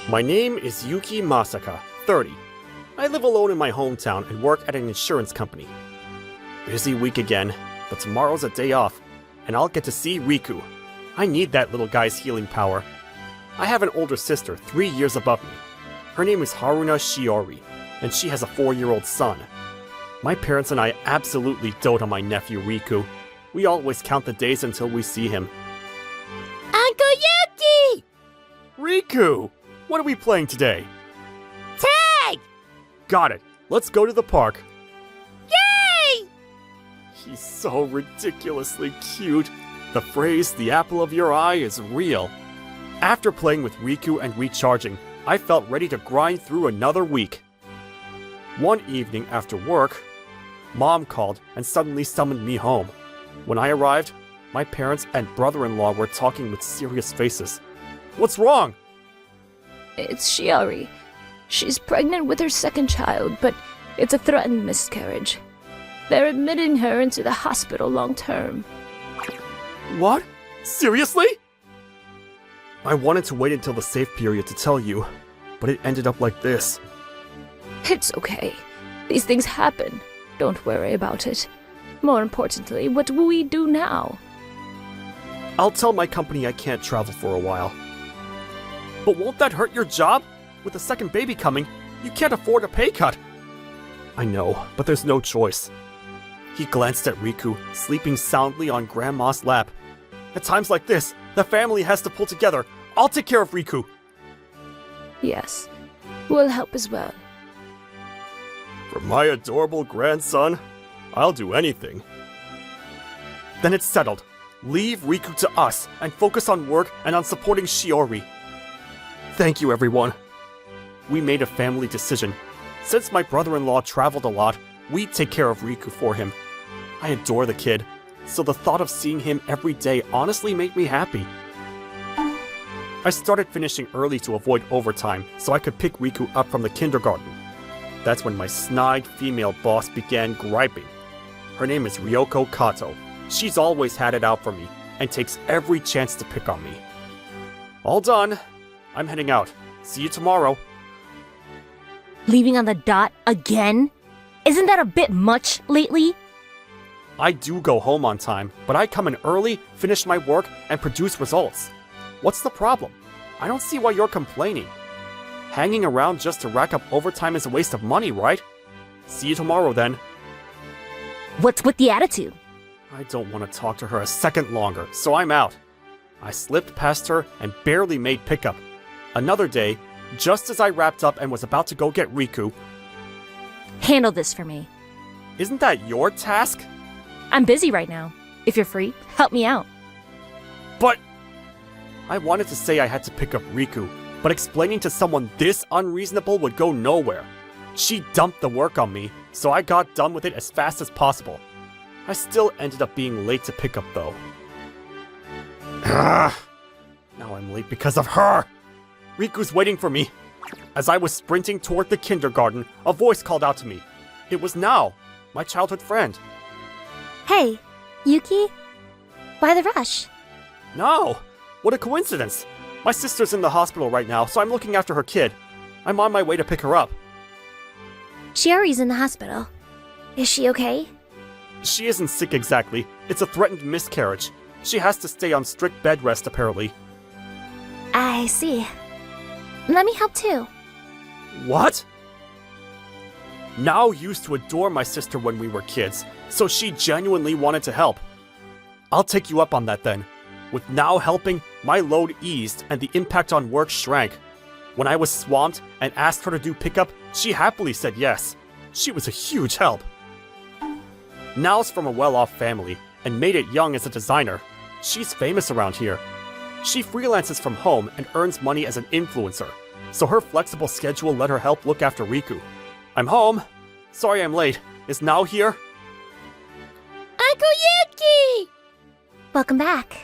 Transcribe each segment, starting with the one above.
My name is Yuki Masaka, 30. I live alone in my hometown and work at an insurance company. Busy week again, but tomorrow's a day off, and I'll get to see Riku. I need that little guy's healing power. I have an older sister, 3 years above me. Her name is Haruna Shiori, and she has a 4-year-old son. My parents and I absolutely dote on my nephew Riku. We always count the days until we see him. Uncle Yuki! Riku! What are we playing today? Tag! Got it. Let's go to the park. Yay! He's so ridiculously cute. The phrase, the apple of your eye, is real. After playing with Riku and recharging, I felt ready to grind through another week. One evening after work, Mom called and suddenly summoned me home. When I arrived, my parents and brother-in-law were talking with serious faces. What's wrong? It's Shiori. She's pregnant with her second child, but it's a threatened miscarriage. They're admitting her into the hospital long-term. What? Seriously? I wanted to wait until the safe period to tell you, but it ended up like this. It's okay. These things happen. Don't worry about it. More importantly, what will we do now? I'll tell my company I can't travel for a while. But won't that hurt your job? With a second baby coming, you can't afford a pay cut. I know, but there's no choice. He glanced at Riku, sleeping soundly on Grandma's lap. At times like this, the family has to pull together. I'll take care of Riku. Yes, we'll help as well. For my adorable grandson, I'll do anything. Then it's settled. Leave Riku to us and focus on work and on supporting Shiori. Thank you, everyone. We made a family decision. Since my brother-in-law traveled a lot, we'd take care of Riku for him. I adore the kid, so the thought of seeing him every day honestly made me happy. I started finishing early to avoid overtime so I could pick Riku up from the kindergarten. That's when my snide female boss began griping. Her name is Ryoko Kato. She's always had it out for me and takes every chance to pick on me. All done. I'm heading out. See you tomorrow. Leaving on the dot again? Isn't that a bit much lately? I do go home on time, but I come in early, finish my work, and produce results. What's the problem? I don't see why you're complaining. Hanging around just to rack up overtime is a waste of money, right? See you tomorrow then. What's with the attitude? I don't want to talk to her a second longer, so I'm out. I slipped past her and barely made pickup. Another day, just as I wrapped up and was about to go get Riku. Handle this for me. Isn't that your task? I'm busy right now. If you're free, help me out. But I wanted to say I had to pick up Riku, but explaining to someone this unreasonable would go nowhere. She dumped the work on me, so I got done with it as fast as possible. I still ended up being late to pick up though. Now I'm late because of her! Riku's waiting for me. As I was sprinting toward the kindergarten, a voice called out to me. It was Nao, my childhood friend. Hey, Yuki? Why the rush? No! What a coincidence! My sister's in the hospital right now, so I'm looking after her kid. I'm on my way to pick her up. Shiori's in the hospital. Is she okay? She isn't sick exactly. It's a threatened miscarriage. She has to stay on strict bed rest, apparently. I see. Let me help too. What? Nao used to adore my sister when we were kids, so she genuinely wanted to help. I'll take you up on that then. With Nao helping, my load eased and the impact on work shrank. When I was swamped and asked her to do pickup, she happily said yes. She was a huge help. Nao's from a well-off family and made it young as a designer. She's famous around here. She freelances from home and earns money as an influencer, so her flexible schedule let her help look after Riku. I'm home. Sorry I'm late. Is Nao here? Uncle Yuki! Welcome back.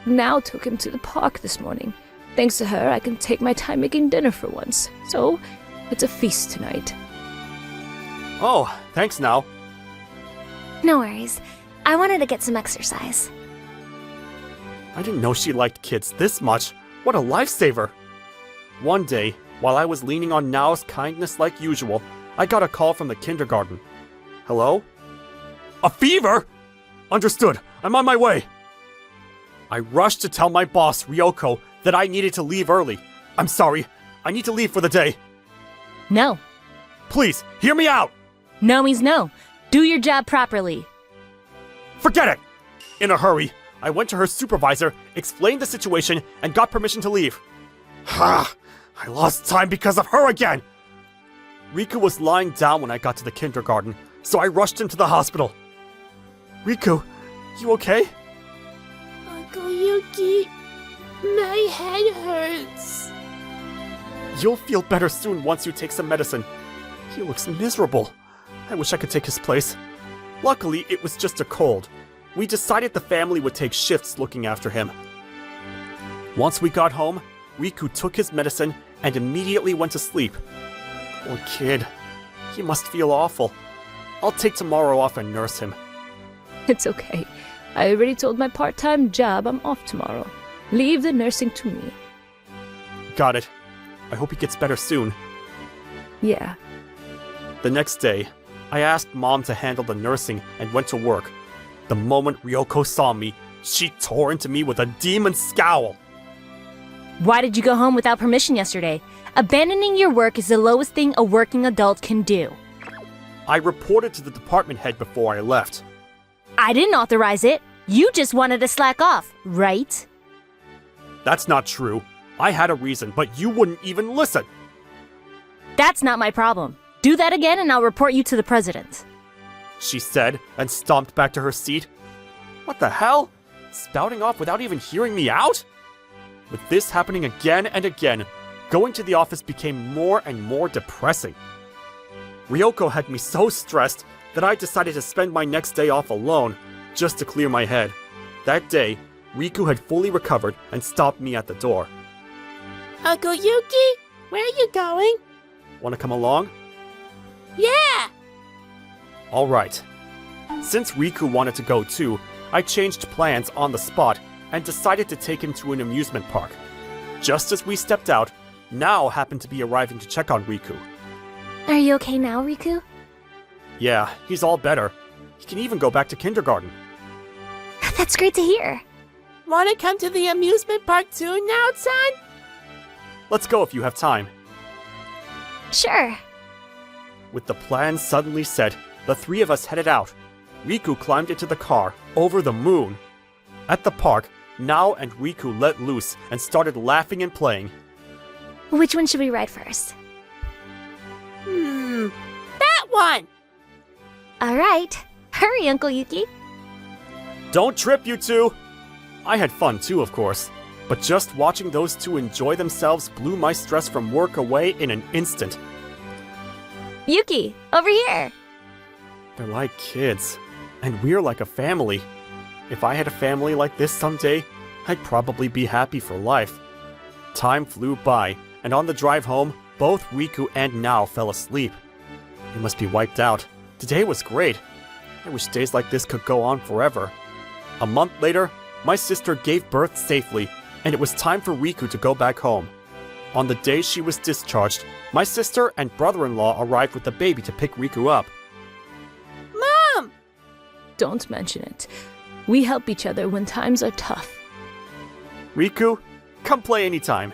Nao took him to the park this morning. Thanks to her, I can take my time making dinner for once. So, it's a feast tonight. Oh, thanks Nao. No worries. I wanted to get some exercise. I didn't know she liked kids this much. What a lifesaver. One day, while I was leaning on Nao's kindness like usual, I got a call from the kindergarten. Hello? A fever? Understood. I'm on my way. I rushed to tell my boss, Ryoko, that I needed to leave early. I'm sorry. I need to leave for the day. No. Please, hear me out! No means no. Do your job properly. Forget it! In a hurry, I went to her supervisor, explained the situation, and got permission to leave. Ha! I lost time because of her again! Riku was lying down when I got to the kindergarten, so I rushed him to the hospital. Riku, you okay? Uncle Yuki, my head hurts. You'll feel better soon once you take some medicine. He looks miserable. I wish I could take his place. Luckily, it was just a cold. We decided the family would take shifts looking after him. Once we got home, Riku took his medicine and immediately went to sleep. Poor kid. He must feel awful. I'll take tomorrow off and nurse him. It's okay. I already told my part-time job I'm off tomorrow. Leave the nursing to me. Got it. I hope he gets better soon. Yeah. The next day, I asked Mom to handle the nursing and went to work. The moment Ryoko saw me, she tore into me with a demon scowl. Why did you go home without permission yesterday? Abandoning your work is the lowest thing a working adult can do. I reported to the department head before I left. I didn't authorize it. You just wanted to slack off, right? That's not true. I had a reason, but you wouldn't even listen. That's not my problem. Do that again and I'll report you to the president. She said and stomped back to her seat. What the hell? Spouting off without even hearing me out? With this happening again and again, going to the office became more and more depressing. Ryoko had me so stressed that I decided to spend my next day off alone, just to clear my head. That day, Riku had fully recovered and stopped me at the door. Uncle Yuki, where are you going? Want to come along? Yeah! Alright. Since Riku wanted to go too, I changed plans on the spot and decided to take him to an amusement park. Just as we stepped out, Nao happened to be arriving to check on Riku. Are you okay now, Riku? Yeah, he's all better. He can even go back to kindergarten. That's great to hear. Wanna come to the amusement park too now, son? Let's go if you have time. Sure. With the plan suddenly set, the three of us headed out. Riku climbed into the car, over the moon. At the park, Nao and Riku let loose and started laughing and playing. Which one should we ride first? That one! Alright. Hurry, Uncle Yuki. Don't trip, you two! I had fun too, of course. But just watching those two enjoy themselves blew my stress from work away in an instant. Yuki, over here. They're like kids, and we're like a family. If I had a family like this someday, I'd probably be happy for life. Time flew by, and on the drive home, both Riku and Nao fell asleep. They must be wiped out. Today was great. I wish days like this could go on forever. A month later, my sister gave birth safely, and it was time for Riku to go back home. On the day she was discharged, my sister and brother-in-law arrived with the baby to pick Riku up. Mom! Don't mention it. We help each other when times are tough. Riku, come play anytime.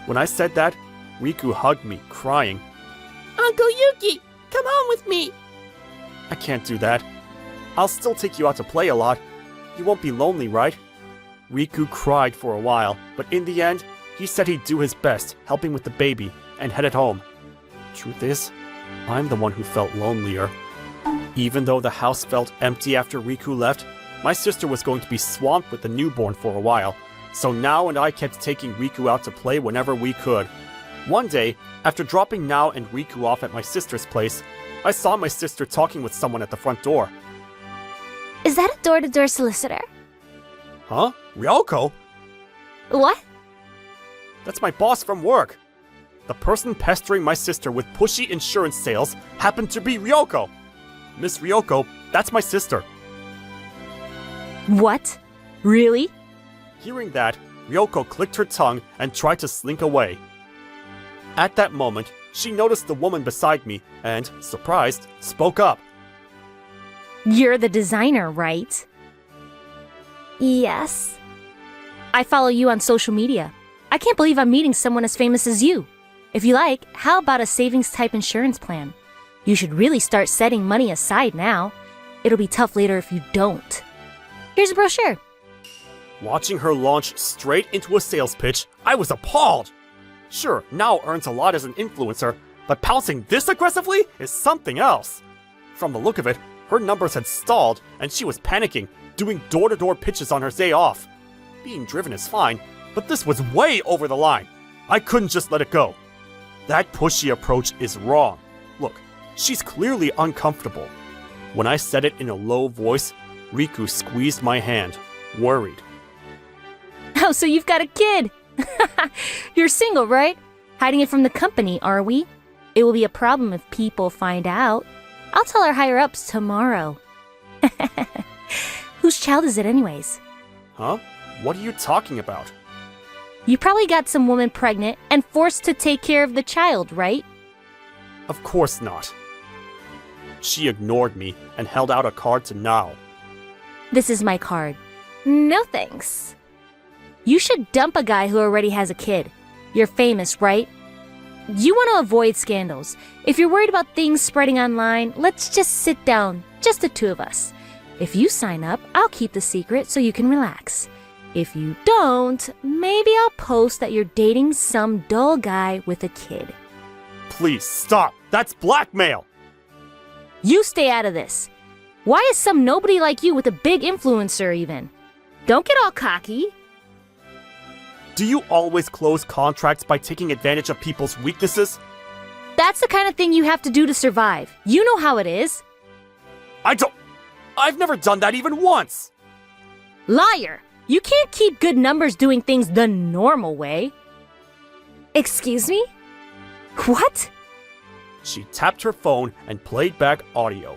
When I said that, Riku hugged me, crying. Uncle Yuki, come home with me! I can't do that. I'll still take you out to play a lot. You won't be lonely, right? Riku cried for a while, but in the end, he said he'd do his best, helping with the baby, and headed home. Truth is, I'm the one who felt lonelier. Even though the house felt empty after Riku left, my sister was going to be swamped with the newborn for a while, so Nao and I kept taking Riku out to play whenever we could. One day, after dropping Nao and Riku off at my sister's place, I saw my sister talking with someone at the front door. Is that a door-to-door solicitor? Huh? Ryoko? What? That's my boss from work. The person pestering my sister with pushy insurance sales happened to be Ryoko. Miss Ryoko, that's my sister. What? Really? Hearing that, Ryoko clicked her tongue and tried to slink away. At that moment, she noticed the woman beside me and, surprised, spoke up. You're the designer, right? Yes. I follow you on social media. I can't believe I'm meeting someone as famous as you. If you like, how about a savings-type insurance plan? You should really start setting money aside now. It'll be tough later if you don't. Here's a brochure. Watching her launch straight into a sales pitch, I was appalled. Sure, Now earns a lot as an influencer, but pouncing this aggressively is something else. From the look of it, her numbers had stalled and she was panicking, doing door-to-door pitches on her day off. Being driven is fine, but this was way over the line. I couldn't just let it go. That pushy approach is wrong. Look, she's clearly uncomfortable. When I said it in a low voice, Riku squeezed my hand, worried. Oh, so you've got a kid! You're single, right? Hiding it from the company, are we? It will be a problem if people find out. I'll tell our higher-ups tomorrow. Whose child is it anyways? Huh? What are you talking about? You probably got some woman pregnant and forced to take care of the child, right? Of course not. She ignored me and held out a card to Nao. This is my card. No thanks. You should dump a guy who already has a kid. You're famous, right? You want to avoid scandals. If you're worried about things spreading online, let's just sit down, just the two of us. If you sign up, I'll keep the secret so you can relax. If you don't, maybe I'll post that you're dating some dull guy with a kid. Please stop! That's blackmail! You stay out of this. Why is some nobody like you with a big influencer even? Don't get all cocky. Do you always close contracts by taking advantage of people's weaknesses? That's the kind of thing you have to do to survive. You know how it is. I've never done that even once! Liar! You can't keep good numbers doing things the normal way. Excuse me? What? She tapped her phone and played back audio.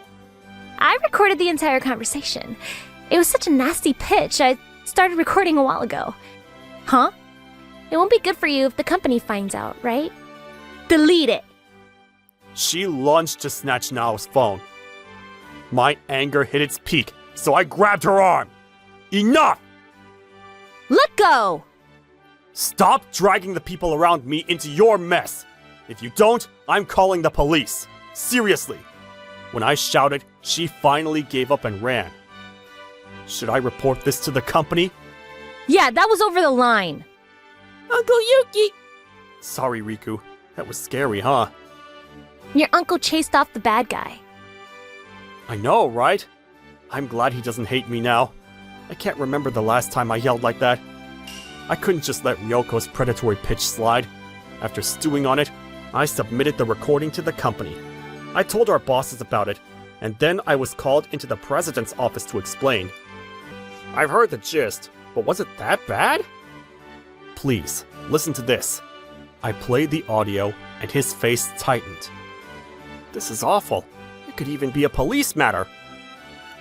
I recorded the entire conversation. It was such a nasty pitch, I started recording a while ago. Huh? It won't be good for you if the company finds out, right? Delete it. She lunged to snatch Nao's phone. My anger hit its peak, so I grabbed her arm. Enough! Let go! Stop dragging the people around me into your mess. If you don't, I'm calling the police. Seriously. When I shouted, she finally gave up and ran. Should I report this to the company? Yeah, that was over the line. Uncle Yuki! Sorry, Riku. That was scary, huh? Your uncle chased off the bad guy. I know, right? I'm glad he doesn't hate me now. I can't remember the last time I yelled like that. I couldn't just let Ryoko's predatory pitch slide. After stewing on it, I submitted the recording to the company. I told our bosses about it, and then I was called into the president's office to explain. I've heard the gist, but was it that bad? Please, listen to this. I played the audio, and his face tightened. This is awful. It could even be a police matter.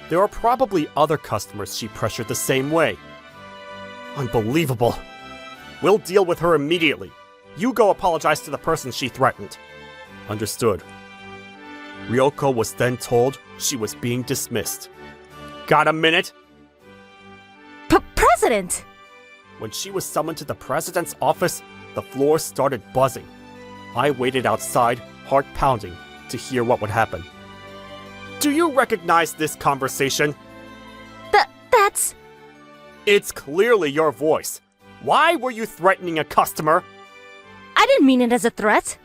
There are probably other customers she pressured the same way. Unbelievable. We'll deal with her immediately. You go apologize to the person she threatened. Understood. Ryoko was then told she was being dismissed. Got a minute? President! When she was summoned to the president's office, the floor started buzzing. I waited outside, heart pounding, to hear what would happen. Do you recognize this conversation? That's... It's clearly your voice. Why were you threatening a customer? I didn't mean it as a threat.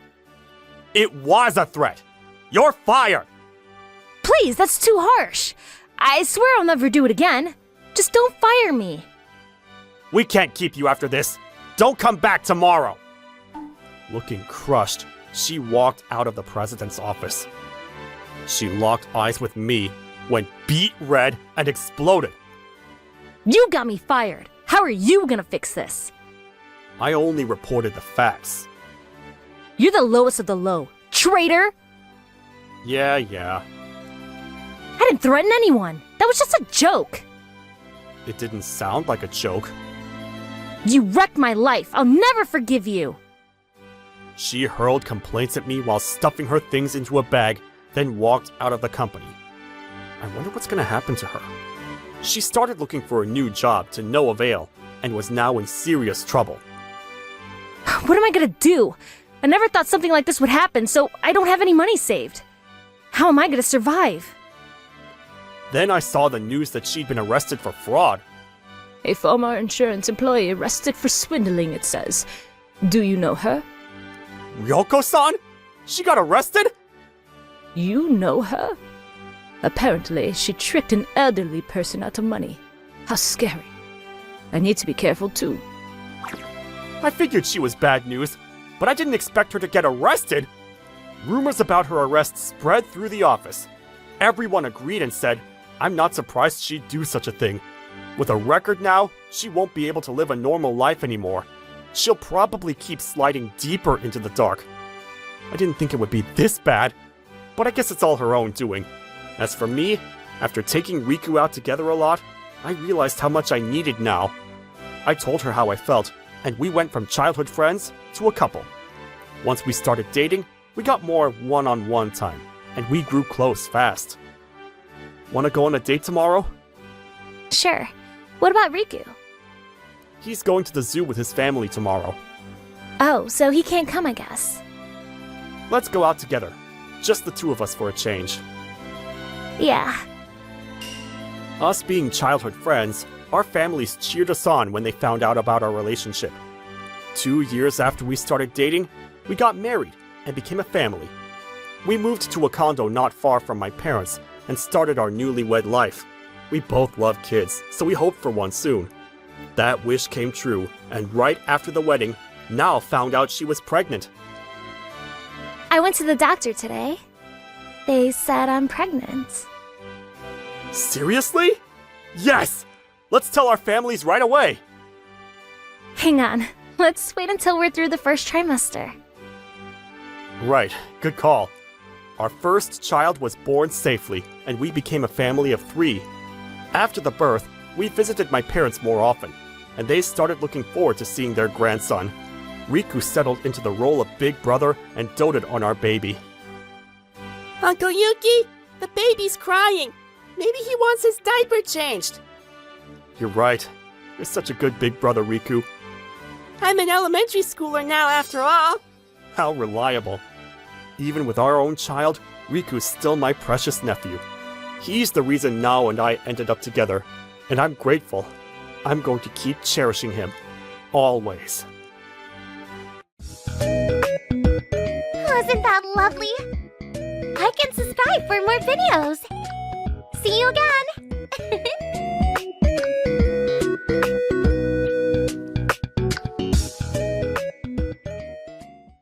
It was a threat. You're fired. Please, that's too harsh. I swear I'll never do it again. Just don't fire me. We can't keep you after this. Don't come back tomorrow. Looking crushed, she walked out of the president's office. She locked eyes with me, went beet red, and exploded. You got me fired. How are you gonna fix this? I only reported the facts. You're the lowest of the low. Traitor! Yeah. I didn't threaten anyone. That was just a joke. It didn't sound like a joke. You wrecked my life. I'll never forgive you. She hurled complaints at me while stuffing her things into a bag, then walked out of the company. I wonder what's gonna happen to her. She started looking for a new job to no avail, and was now in serious trouble. What am I gonna do? I never thought something like this would happen, so I don't have any money saved. How am I gonna survive? Then I saw the news that she'd been arrested for fraud. A former insurance employee arrested for swindling, it says. Do you know her? Ryoko-san? She got arrested? You know her? Apparently, she tricked an elderly person out of money. How scary. I need to be careful too. I figured she was bad news, but I didn't expect her to get arrested. Rumors about her arrest spread through the office. Everyone agreed and said, I'm not surprised she'd do such a thing. With a record now, she won't be able to live a normal life anymore. She'll probably keep sliding deeper into the dark. I didn't think it would be this bad, but I guess it's all her own doing. As for me, after taking Riku out together a lot, I realized how much I needed now. I told her how I felt, and we went from childhood friends to a couple. Once we started dating, we got more one-on-one time, and we grew close fast. Wanna go on a date tomorrow? Sure. What about Riku? He's going to the zoo with his family tomorrow. Oh, so he can't come, I guess. Let's go out together. Just the two of us for a change. Yeah. Us being childhood friends, our families cheered us on when they found out about our relationship. 2 years after we started dating, we got married and became a family. We moved to a condo not far from my parents and started our newlywed life. We both love kids, so we hoped for one soon. That wish came true, and right after the wedding, Nao found out she was pregnant. I went to the doctor today. They said I'm pregnant. Seriously? Yes! Let's tell our families right away! Hang on. Let's wait until we're through the first trimester. Right, good call. Our first child was born safely, and we became a family of 3. After the birth, we visited my parents more often, and they started looking forward to seeing their grandson. Riku settled into the role of big brother and doted on our baby. Uncle Yuki, the baby's crying. Maybe he wants his diaper changed. You're right. You're such a good big brother, Riku. I'm an elementary schooler now, after all. How reliable. Even with our own child, Riku's still my precious nephew. He's the reason Nao and I ended up together, and I'm grateful. I'm going to keep cherishing him. Always. Wasn't that lovely? Like and subscribe for more videos. See you again!